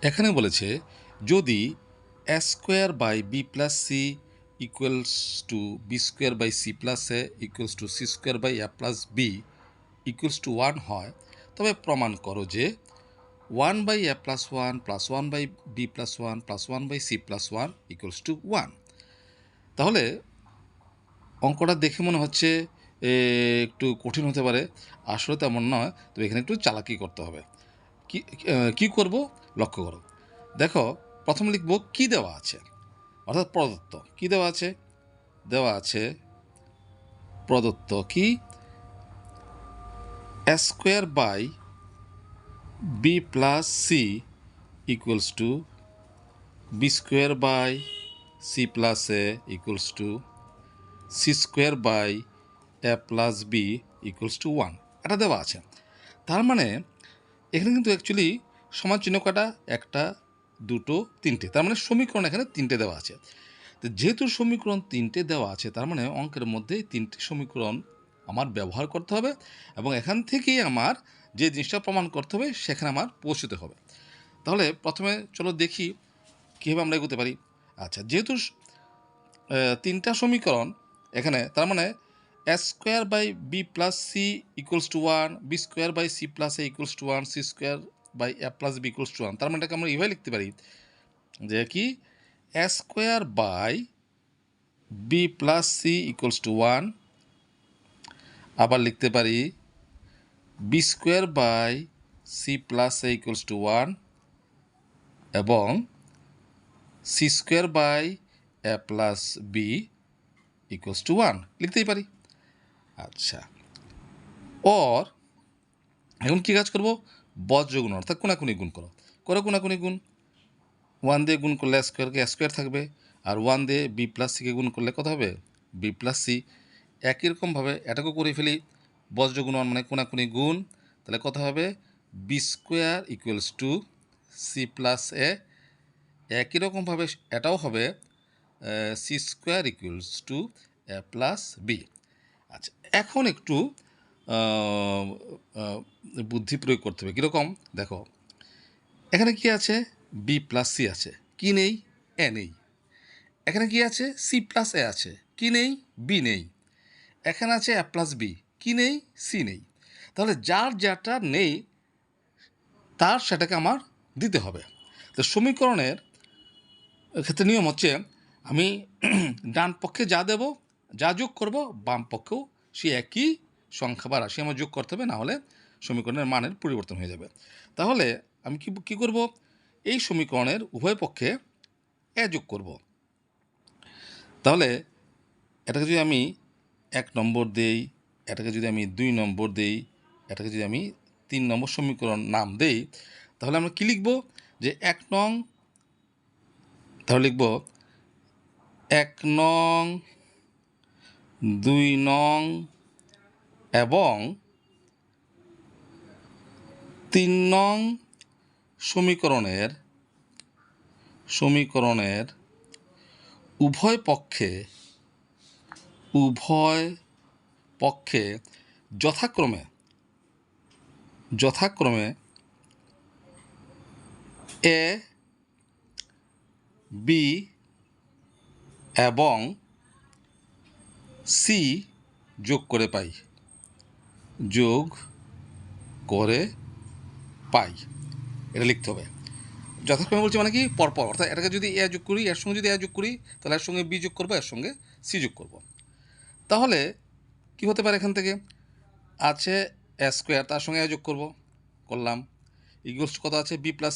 এখানে বলেছে যদি A square by B plus C equals to B square by C plus A equals to C square by A plus B equals to 1 হয়, তবে প্রমাণ করো যে 1 by A plus 1 by B plus 1 by C plus 1 equals to 1। তাহলে অঙ্কটা দেখে মনে হচ্ছে একটু কঠিন হতে পারে, আসলে তেমন নয়, তবে এখানে একটু চালাকি করতে হবে। কি করব লক্ষ্য করো। দেখো, প্রথমে লিখব কি দেওয়া আছে, অর্থাৎ প্রদত্ত। কি দেওয়া আছে? দেওয়া আছে প্রদত্ত কি A square by B plus C equals to B square by C plus A equals to C square by A plus B equals to 1। এটা দেওয়া আছে। তার মানে এখানে কিন্তু অ্যাকচুয়ালি সমান চিহ্ন কটা? একটা, দুটো, তিনটে। তার মানে সমীকরণ এখানে তিনটে দেওয়া আছে। তো যেহেতু সমীকরণ তিনটে দেওয়া আছে, তার মানে অঙ্কের মধ্যে তিনটে সমীকরণ আমার ব্যবহার করতে হবে, এবং এখান থেকেই আমার যে জিনিসটা প্রমাণ করতে হবে সেখানে আমার পৌঁছতে হবে। তাহলে প্রথমে চলো দেখি কীভাবে আমরা এগোতে পারি। আচ্ছা, যেহেতু তিনটা সমীকরণ এখানে, তার মানে A square by B plus C equals to 1, B square by C plus A equals to 1, C square by A plus B equals to 1। তার মানে এটাকে আমরা এইভাবে লিখতে পারি যে কি A square by B plus C equals to 1, আবার লিখতে পারি B square by C plus A equals to 1 এবং C square by A plus B equals to 1 লিখতেই পারি। আচ্ছা, ওর এখন কী কাজ করবো? বজ্র গুণ, অর্থাৎ কোনাকুনি গুণ করো। কোনাকুনি গুণ। 1 দিয়ে গুণ করলে স্কোয়ারকে স্কোয়ার থাকবে, আর 1 দিয়ে বি প্লাস সিকে গুণ করলে কত হবে? B plus C. একই রকমভাবে এটাকেও করে ফেলি, বজ্র গুণ মানে কোনাকুনি গুণ। তাহলে কত হবে? B square equals to C plus A. একই রকমভাবে এটাও হবে C square equals to A plus B. আচ্ছা, এখন একটু বুদ্ধি প্রয়োগ করতে হবে। কীরকম? দেখো, এখানে কি আছে? বি প্লাস সি আছে, কি নেই? এ নেই। এখানে কি আছে? সি প্লাস এ আছে, কি নেই? বি নেই। এখানে আছে এ প্লাস বি, কি নেই? সি নেই। তাহলে যার যেটা নেই তার সেটাকে আমার দিতে হবে। তো সমীকরণের ক্ষেত্রে নিয়ম হচ্ছে আমি ডান পক্ষে যা দেব, যা যোগ করব, বাম পক্ষেও সে একই সংখ্যা বা রাশি আমার যোগ করতে হবে, না হলে সমীকরণের মানের পরিবর্তন হয়ে যাবে। তাহলে আমি কি করব? এই সমীকরণের উভয় পক্ষে এ যোগ করব। তাহলে এটাকে যদি আমি 1 নম্বর দেই, এটাকে যদি আমি 2 নম্বর দেই, এটাকে যদি আমি 3 নম্বর সমীকরণ নাম দেই, তাহলে আমরা কি লিখব? যে 1 নং, তাহলে লিখব 1 নং, 2 নং এবং 3 নং সমীকরণের উভয় পক্ষে যথাক্রমে এ, বি এবং সি যোগ করে পাই। এটা লিখতে হবে। যথাক্রমে বলছি মানে কি? পরপর, অর্থাৎ এটাকে যদি এ যোগ করি, এর সঙ্গে যদি এ যোগ করি, তাহলে এর সঙ্গে বি যোগ করবো, এর সঙ্গে সি যোগ করব। তাহলে কি হতে পারে? এখান থেকে আছে এ স্কোয়ার, তার সঙ্গে এ যোগ করলাম, ইকুয়ালস কত আছে? B plus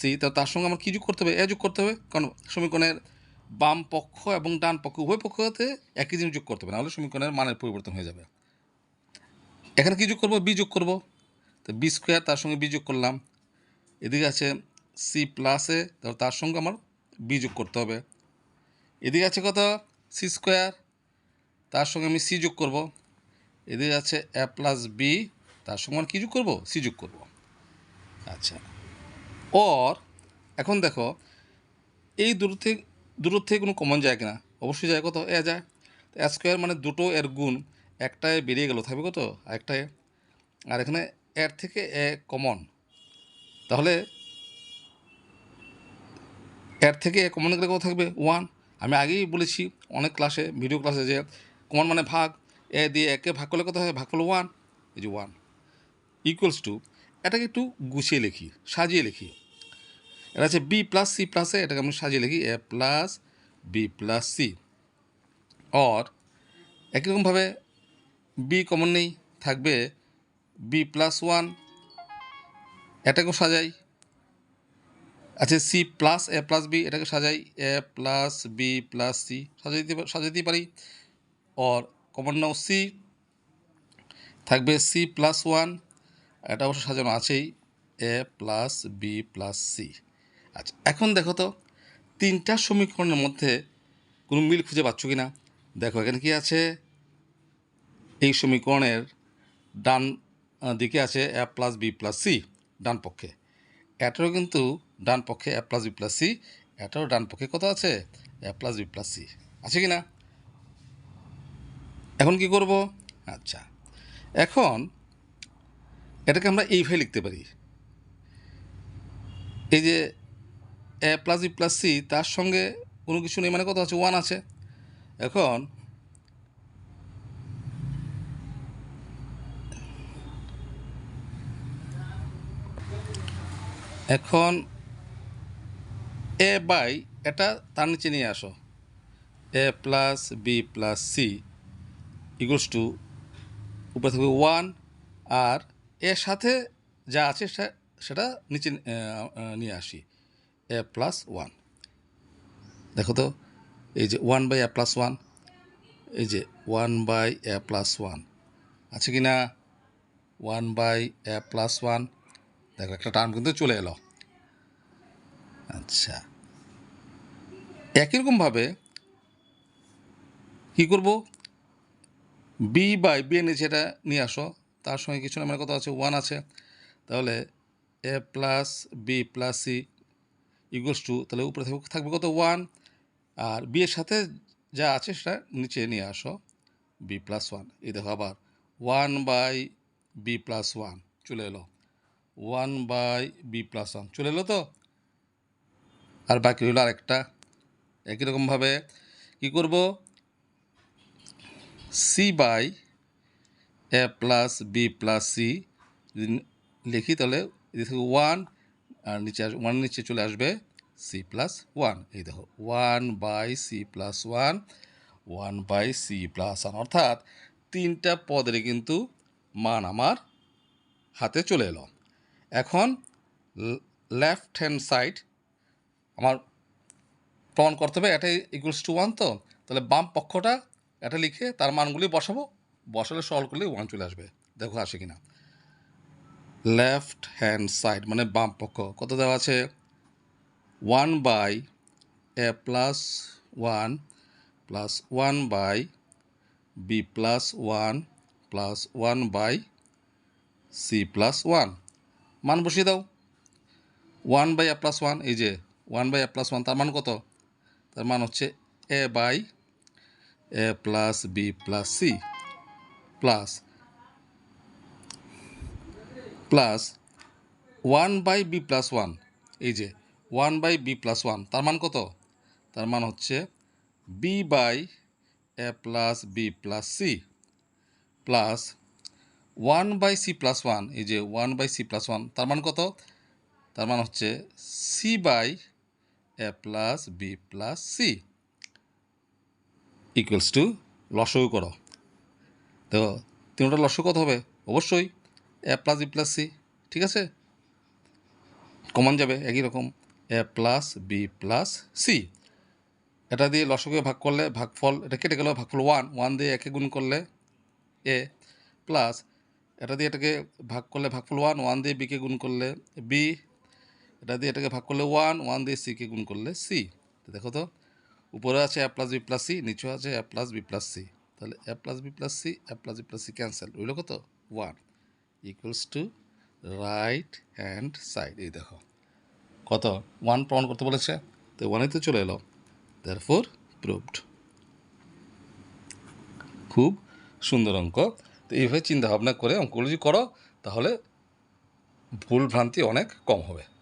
C. তার সঙ্গে আমার কী যোগ করতে হবে? এ যোগ করতে হবে, কারণ সমীকরণের বাম পক্ষ এবং ডান পক্ষ উভয় পক্ষতে একই জিনিস যোগ করতে হবে, নাহলে সমীকরণের মানের পরিবর্তন হয়ে যাবে। এখানে কী যোগ করব? বি যোগ করব। তো বি স্কোয়ার, তার সঙ্গে বি যোগ করলাম। এদিকে আছে সি প্লাসে, তার সঙ্গে আমার বি যোগ করতে হবে। এদিকে আছে কত? সি স্কোয়ার, তার সঙ্গে আমি সি যোগ করব। এদিকে আছে এ প্লাস বি, তার সঙ্গে আমি কী যোগ করব? সি যোগ করব। আচ্ছা, এখন দেখো এই দুটোর থেকে কোনো কমন যায় কিনা? অবশ্যই যায়। কত? এ যায়। এ স্কোয়ার মানে দুটো এর গুণ, একটায় বেরিয়ে গেল, থাকবে কত? একটায়। আর এখানে এর থেকে এ কমন, তাহলে এর থেকে কমন গেলে কত থাকবে 1। আমি আগেই বলেছি অনেক ক্লাসে, ভিডিও ক্লাসে, যে কমন মানে ভাগ, এ দিয়ে একে ভাগ করলে কত হয়, ভাগ করলে 1, এই যে 1 ইকুয়ালস টু, এটাকে একটু গুছিয়ে লিখি, সাজিয়ে লিখি। এটা আছে বি প্লাস সি প্লাসে, এটাকে আমি সাজিয়ে লিখি A plus B plus C. Or একই রকমভাবে বি কমন নেই, থাকবে বি প্লাস 1, এটাকেও সাজাই। আচ্ছা সি প্লাস এ প্লাস বি, এটাকে সাজাই এ প্লাস বি প্লাস সি, সাজাইতেই পারি। অর কমন নাও সি, থাকবে সি প্লাস 1, এটা অবশ্য সাজানো আছেই, এ প্লাস বি প্লাস সি। আচ্ছা এখন দেখো তো তিনটা সমীকরণের মধ্যে কোনো মিল খুঁজে পাচ্ছ কি না। দেখো এখানে কি আছে, এই সমীকরণের ডান দিকে আছে A plus B plus C ডান পক্ষে, এটারও কিন্তু ডান পক্ষে এ প্লাস বি প্লাস সি, এটারও ডান পক্ষে কত আছে, A plus B plus C আছে কি না। এখন কি করব, আচ্ছা এখন এটাকে আমরা এইভাবে লিখতে পারি, এই যে এ প্লাস বি প্লাস সি, তার সঙ্গে কোনো কিছু নেই মানে কত আছে, 1 আছে। এখন এখন এ বাই এটা তার নিচে নিয়ে আসো, A plus B plus C equals to, উপরে থাকবে 1, আর এর সাথে যা আছে সেটা নিচে নিয়ে আসি, এ প্লাস 1। দেখো তো এই যে 1 বাই এ প্লাস 1, এই যে 1 বাই এ প্লাস 1 আছে কি না, 1 বাই এ প্লাস 1, দেখো একটা টার্ম কিন্তু চলে এলো। আচ্ছা একই রকমভাবে কী করব, বি বাই বি এর নিচে এটা নিয়ে আসো, তার সঙ্গে কিছু না মানে কত আছে, 1 আছে। তাহলে A plus B plus C equals to, তাহলে উপরে থাকবে কত, 1, আর বি এর সাথে যা আছে সেটা নিচে নিয়ে আসো, বি প্লাস 1। এই দেখো আবার 1 বাই বি প্লাস 1 চলে এলো, 1 বাই বি প্লাস 1 চলে এলো তো। আর বাকি হলো আরেকটা, একই রকমভাবে কী করব, C by A plus B plus C যদি লিখি, তাহলে এদিকে থেকে 1, আর নিচে 1 নিচে চলে আসবে সি প্লাস 1। এই দেখো 1 by C plus 1, 1 by C plus 1, অর্থাৎ তিনটা পদের কিন্তু মান আমার হাতে চলে এলো। এখন লেফট হ্যান্ড সাইড আমার প্রমাণ করতে হবে এটা ইকুয়ালস টু 1, তো তাহলে বাম পক্ষটা এটা লিখে তার মানগুলি বসাবো, বসালে সলভ করলে 1 চলে আসবে। দেখো আসে কিনা। লেফট হ্যান্ড সাইড মানে বাম পক্ষ কত দেওয়া আছে, 1 by A plus 1 plus 1 by B plus 1 plus 1 by C plus 1, মান বসিয়ে দাও। 1 বাই এ প্লাস 1, এই যে 1 বাই এ প্লাস 1, তার মান কত, তার মান হচ্ছে A by A plus B plus C plus 1 by B plus 1, এই যে 1 বাই বি প্লাস 1, তার মান কত, তার মান হচ্ছে B by A plus B plus C plus 1 by C plus 1, এই যে 1 বাই সি প্লাস 1, তার মান কত, তার মান হচ্ছে C by A plus B plus C equals to, লসাগু করো। তো তিনটা লসাগু কত হবে, অবশ্যই A plus B plus C, ঠিক আছে, কমন যাবে একই রকম, A plus B plus C. এটা দিয়ে লসাগুকে ভাগ করলে ভাগফল এটা কেটে গেল, ভাগফল 1, 1 দিয়ে একে গুণ করলে এ, প্লাস এটা দিয়ে এটাকে ভাগ করলে ভাগফল 1, 1 দিয়ে বিকে গুণ করলে বি, এটা দিয়ে এটাকে ভাগ করলে 1, 1 দিয়ে সিকে গুণ করলে সি। দেখো তো উপরে আছে A plus B plus C, নিচে আছে A plus B plus C, তাহলে A plus B plus C, A plus B plus C cancel, রইল কত, 1 equals to right hand side. এই দেখো কত, 1 প্রমাণ করতে বলেছে, তো 1-এই তো চলে এলো, দেয়ারফর প্রুভড। খুব সুন্দর অঙ্ক। তো এইভাবে চিন্তা ভাবনা করে অঙ্কগুলো যদি করো তাহলে ভুল ভ্রান্তি অনেক কম হবে।